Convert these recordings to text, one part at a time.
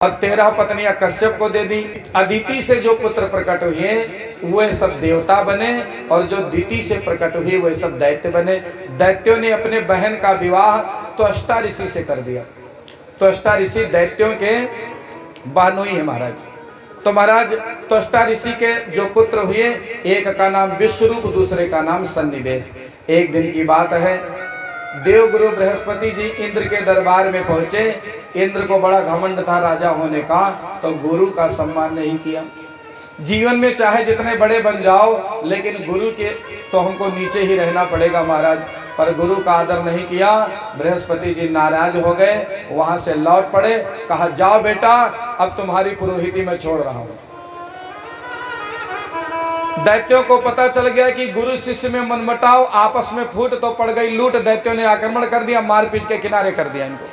और 13 पत्नियां कश्यप को दे दी। अदिति से जो पुत्र प्रकट हुए वे सब देवता बने और जो दिति से प्रकट हुए वे सब दैत्य बने। दैत्यों ने अपने बहन का विवाह त्वष्टा ऋषि से कर दिया। त्वष्टा ऋषि दैत्यों के बहनोई है महाराज। तो महाराज त्वष्टा ऋषि के जो पुत्र हुए, एक का नाम विश्वरूप, दूसरे का नाम सन्निवेश। एक दिन की बात है, देवगुरु बृहस्पति जी इंद्र के दरबार में पहुंचे। इंद्र को बड़ा घमंड था राजा होने का, तो गुरु का सम्मान नहीं किया। जीवन में चाहे जितने बड़े बन जाओ, लेकिन गुरु के तो हमको नीचे ही रहना पड़ेगा महाराज। पर गुरु का आदर नहीं किया। बृहस्पति जी नाराज हो गए, वहां से लौट पड़े। कहा जाओ बेटा, अब तुम्हारी पुरोहिती मैं छोड़ रहा हूं। दैत्यों को पता चल गया कि गुरु शिष्य में मनमुटाव, आपस में फूट तो पड़ गई, लूट। दैत्यों ने आक्रमण कर दिया, मारपीट के किनारे कर दिया इनको,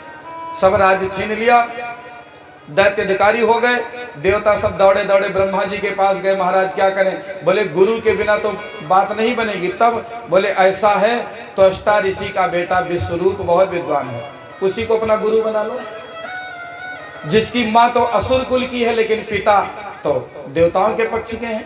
सब राज्य छीन लिया। दैत्य अधिकारी हो गए। देवता सब दौड़े दौड़े ब्रह्मा जी के पास गए, महाराज क्या करें? बोले गुरु के बिना तो बात नहीं बनेगी। तब बोले ऐसा है, त्वष्टा ऋषि का बेटा विश्वरूप बहुत विद्वान है, उसी को अपना गुरु बना लो। जिसकी माँ तो असुर कुल की है, लेकिन पिता तो देवताओं के पक्ष के हैं।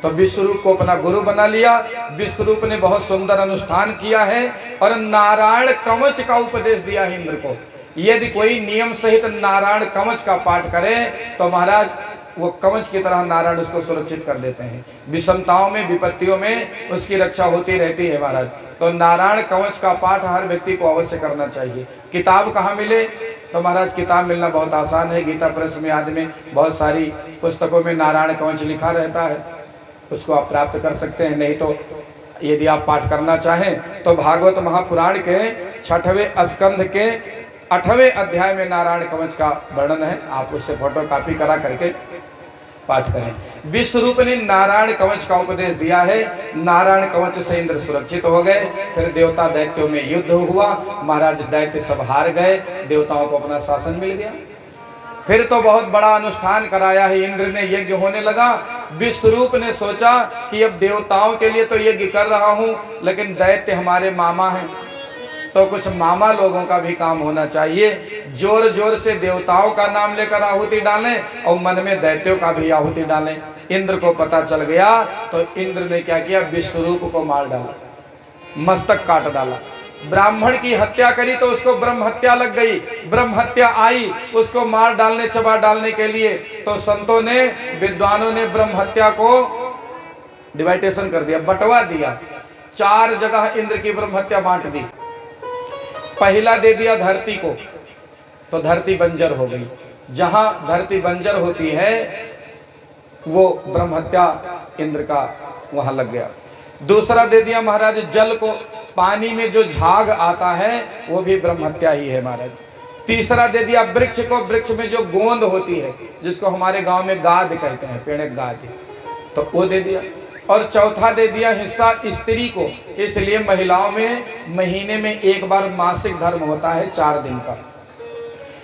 तो विश्वरूप को अपना गुरु बना लिया। विश्वरूप ने बहुत सुंदर अनुष्ठान किया है और नारायण कवच का उपदेश दिया है इंद्र को। यदि कोई नियम सहित नारायण कवच का पाठ करे तो महाराज वो कवच की तरह नारायण उसको सुरक्षित कर देते हैं। विषमताओं में, विपत्तियों में उसकी रक्षा होती रहती है महाराज। तो नारायण कवच का पाठ हर व्यक्ति को अवश्य करना चाहिए। किताब कहाँ मिले? तो महाराज किताब मिलना बहुत आसान है। गीता प्रेस में आदि में बहुत सारी पुस्तकों में नारायण कवच लिखा रहता है, उसको आप प्राप्त कर सकते हैं। नहीं तो यदि आप पाठ करना चाहें तो भागवत महापुराण के 6वें स्कंध के 8वें अध्याय में नारायण कवच का वर्णन है। आप उससे फोटो कॉपी करा करके पाठ करें। विश्वरूप ने नारायण कवच का उपदेश दिया है। नारायण कवच से इंद्र सुरक्षित हो गए। फिर देवता दैत्यों में युद्ध हुआ, महाराज दैत्य सब हार गए, देवताओं को अपना शासन मिल गया। फिर तो बहुत बड़ा अनुष्ठान कराया है इंद्र ने, यज्ञ होने लगा। विश्वरूप ने सोचा कि अब देवताओं के लिए तो यज्ञ कर रहा हूं, लेकिन दैत्य हमारे मामा हैं, तो कुछ मामा लोगों का भी काम होना चाहिए। जोर जोर से देवताओं का नाम लेकर आहुति डालें और मन में दैत्यों का भी आहुति डालें। इंद्र को पता चल गया तो इंद्र ने क्या किया? विश्वरूप को मार डाला, मस्तक काट डाला। ब्राह्मण की हत्या करी तो उसको ब्रह्म हत्या लग गई। ब्रह्म हत्या आई उसको मार डालने, चबा डालने के लिए, तो संतों ने, विद्वानों ने ब्रह्म हत्या को डिवाइडेशन कर दिया, बंटवा दिया। 4 जगह इंद्र की ब्रह्म हत्या बांट दी। पहला दे दिया धरती को, तो धरती बंजर हो गई। जहां धरती बंजर होती है वो ब्रह्म हत्या इंद्र का वहां लग गया। दूसरा दे दिया महाराज जल को, पानी में जो झाग आता है वो भी ब्रह्म हत्या ही है महाराज। तीसरा दे दिया वृक्ष को, वृक्ष में जो गोंद होती है जिसको हमारे गांव में गाद कहते हैं, पेड़ गाद, तो वो दे दिया। और चौथा दे दिया हिस्सा स्त्री को, इसलिए महिलाओं में महीने में एक बार मासिक धर्म होता है 4 दिन का।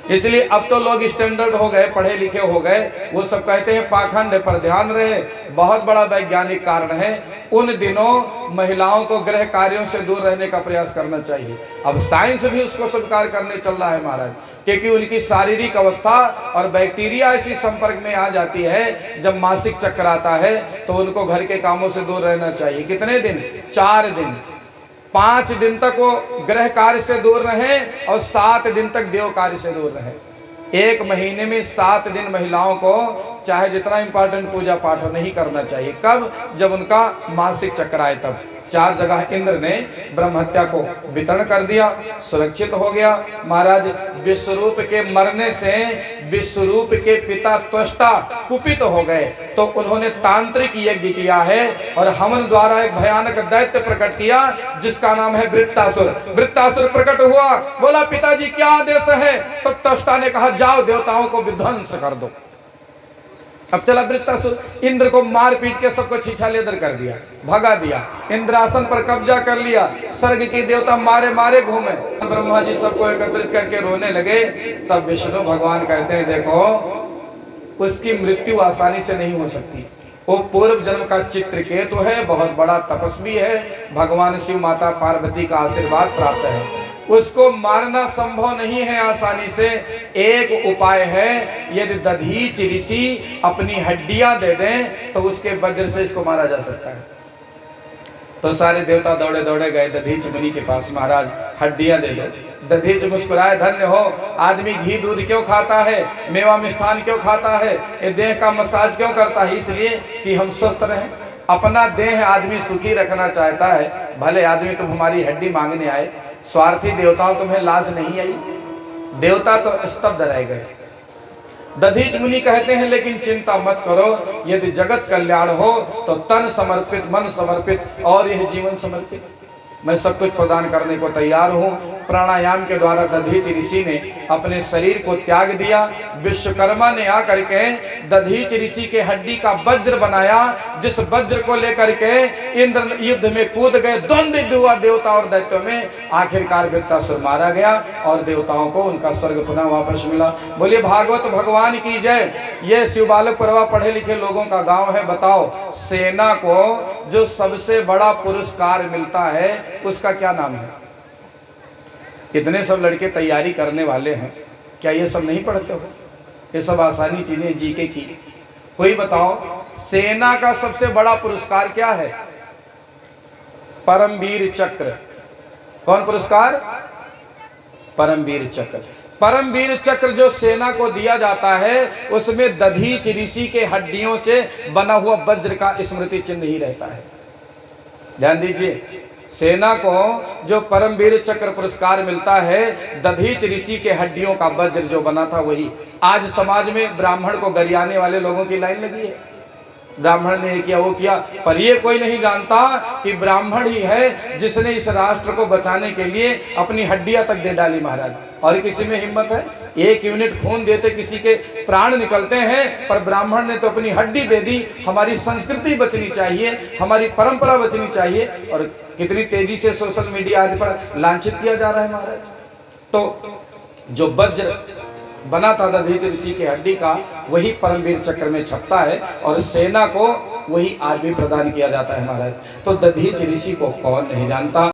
इसलिए अब तो लोग स्टैंडर्ड हो गए, पढ़े लिखे हो गए, वो सब कहते हैं पाखंड, पर ध्यान रहे बहुत बड़ा वैज्ञानिक कारण है। उन दिनों महिलाओं को गृह कार्यों से दूर रहने का प्रयास करना चाहिए। अब साइंस भी उसको स्वीकार करने चल रहा है महाराज, क्योंकि उनकी शारीरिक अवस्था और बैक्टीरिया ऐसी संपर्क में आ जाती है जब मासिक चक्र आता है, तो उनको घर के कामों से दूर रहना चाहिए। कितने दिन? 4 दिन। 5 दिन तक वो गृह कार्य से दूर रहें और 7 दिन तक देव कार्य से दूर रहें। 1 महीने में 7 दिन महिलाओं को चाहे जितना इंपॉर्टेंट पूजा पाठ हो नहीं करना चाहिए। कब? जब उनका मासिक चक्र आए तब। 4 जगह इंद्र ने ब्रह्म हत्या को वितरण कर दिया, सुरक्षित हो गया महाराज। विश्वरूप के मरने से विश्वरूप के पिता त्वष्टा कुपित हो गए, तो उन्होंने तांत्रिक यज्ञ किया है और हवन द्वारा एक भयानक दैत्य प्रकट किया जिसका नाम है वृत्तासुर। वृत्तासुर प्रकट हुआ, बोला पिताजी क्या आदेश है? तब त्वष्टा ने कहा जाओ देवताओं को विध्वंस कर दो। अब चला वृत्तासुर, इंद्र को मार पीट के सबको छीछा लेदर कर दिया, भगा दिया, इंद्रासन पर कब्जा कर लिया। स्वर्ग के देवता मारे मारे घूमे। ब्रह्मा जी सबको एकत्रित करके रोने लगे। तब विष्णु भगवान कहते हैं देखो उसकी मृत्यु आसानी से नहीं हो सकती, वो पूर्व जन्म का चित्रकेतु है, बहुत बड़ा तपस्वी है, भगवान शिव माता पार्वती का आशीर्वाद प्राप्त है। उसको मारना संभव नहीं है आसानी से। एक उपाय है, यदि दधीच ऋषि अपनी हड्डियां दे दें तो उसके वज्र से इसको मारा जा सकता है। तो सारे देवता दौड़े दौड़े गए दधीच मुनि के पास, महाराज हड्डियां दे दो। दधीच मुस्कुराए, धन्य हो, आदमी घी दूध क्यों खाता है, मेवा मिष्ठान क्यों खाता है, ये देह का मसाज क्यों करता है? इसलिए कि हम स्वस्थ रहें। अपना देह आदमी सुखी रखना चाहता है। भले आदमी तुम हमारी हड्डी मांगने आए, स्वार्थी देवताओं तुम्हें लाज नहीं आई? देवता तो स्तब्ध रह गए। दधीच मुनि कहते हैं लेकिन चिंता मत करो, यदि जगत कल्याण हो तो तन समर्पित, मन समर्पित और यह जीवन समर्पित, मैं सब कुछ प्रदान करने को तैयार हूँ। प्राणायाम के द्वारा दधीच ऋषि ने अपने शरीर को त्याग दिया। विश्वकर्मा ने आकर के दधीच ऋषि के हड्डी का वज्र बनाया, जिस वज्र को लेकर के इंद्र युद्ध में कूद गए। द्वंद्व हुआ देवता और दैत्यों में, आखिरकार वृत्तासुर मारा गया और देवताओं को उनका स्वर्ग पुनः वापस मिला। बोलिए भागवत भगवान की जय। ये शिव बालक परवा पढ़े लिखे लोगों का गांव है। बताओ, सेना को जो सबसे बड़ा पुरस्कार मिलता है उसका क्या नाम है? इतने सब लड़के तैयारी करने वाले हैं, क्या ये सब नहीं पढ़ते हो? ये सब आसानी चीजें जीके की। कोई बताओ, सेना का सबसे बड़ा पुरस्कार क्या है? परमवीर चक्र। कौन पुरस्कार? परमवीर चक्र। परमवीर चक्र जो सेना को दिया जाता है उसमें दधीच ऋषि के हड्डियों से बना हुआ वज्र का स्मृति चिन्ह ही रहता है। ध्यान दीजिए, सेना को जो परमवीर चक्र पुरस्कार मिलता है, दधीच ऋषि के हड्डियों का वज्र जो बना था वही। आज समाज में ब्राह्मण को गरियाने वाले लोगों की लाइन लगी है। ब्राह्मण ने ये किया, वो किया, पर ये कोई नहीं जानता कि ब्राह्मण ही है जिसने इस राष्ट्र को बचाने के लिए अपनी हड्डियां तक दे डाली महाराज। और किसी में हिम्मत है? 1 यूनिट खून देते किसी के प्राण निकलते हैं, पर ब्राह्मण ने तो अपनी हड्डी दे दी। हमारी संस्कृति बचनी चाहिए, हमारी परंपरा बचनी चाहिए, और कितनी तेजी से सोशल मीडिया आदि पर लांछित किया जा रहा है महाराज। तो जो वज्र बना था दधीच ऋषि की हड्डी का, वही परमवीर चक्र में छपता है और सेना को वही आदमी प्रदान किया जाता है महाराज। तो दधीच ऋषि को कौन नहीं जानता।